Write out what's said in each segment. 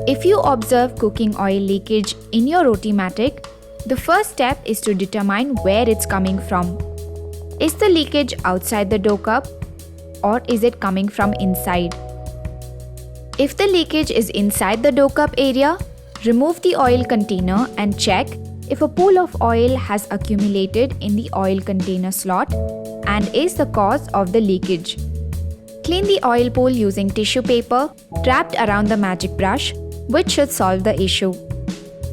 If you observe cooking oil leakage in your Rotimatic, the first step is to determine where it's coming from. Is the leakage outside the dough cup or is it coming from inside? If the leakage is inside the dough cup area, remove the oil container and check if a pool of oil has accumulated in the oil container slot and is the cause of the leakage. Clean the oil pool using tissue paper wrapped around the magic brush, which should solve the issue.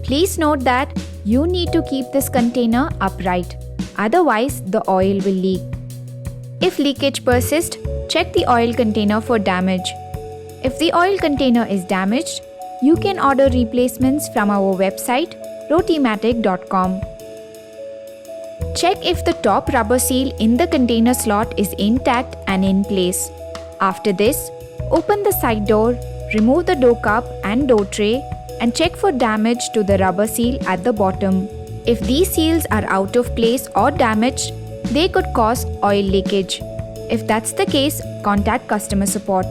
Please note that you need to keep this container upright, otherwise the oil will leak. If leakage persists, check the oil container for damage. If the oil container is damaged, you can order replacements from our website rotimatic.com. Check if the top rubber seal in the container slot is intact and in place. After this, open the side door, remove the dough cup and dough tray and check for damage to the rubber seal at the bottom. If these seals are out of place or damaged, they could cause oil leakage. If that's the case, contact customer support.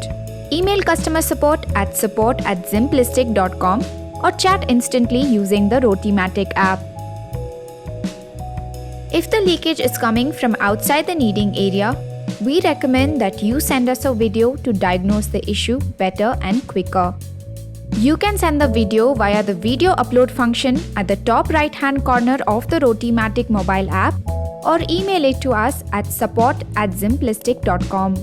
Email customer support at support@simplistic.com or chat instantly using the Rotimatic app. If the leakage is coming from outside the kneading area, we recommend that you send us a video to diagnose the issue better and quicker. You can send the video via the video upload function at the top right-hand corner of the Rotimatic mobile app or email it to us at support@simplistic.com.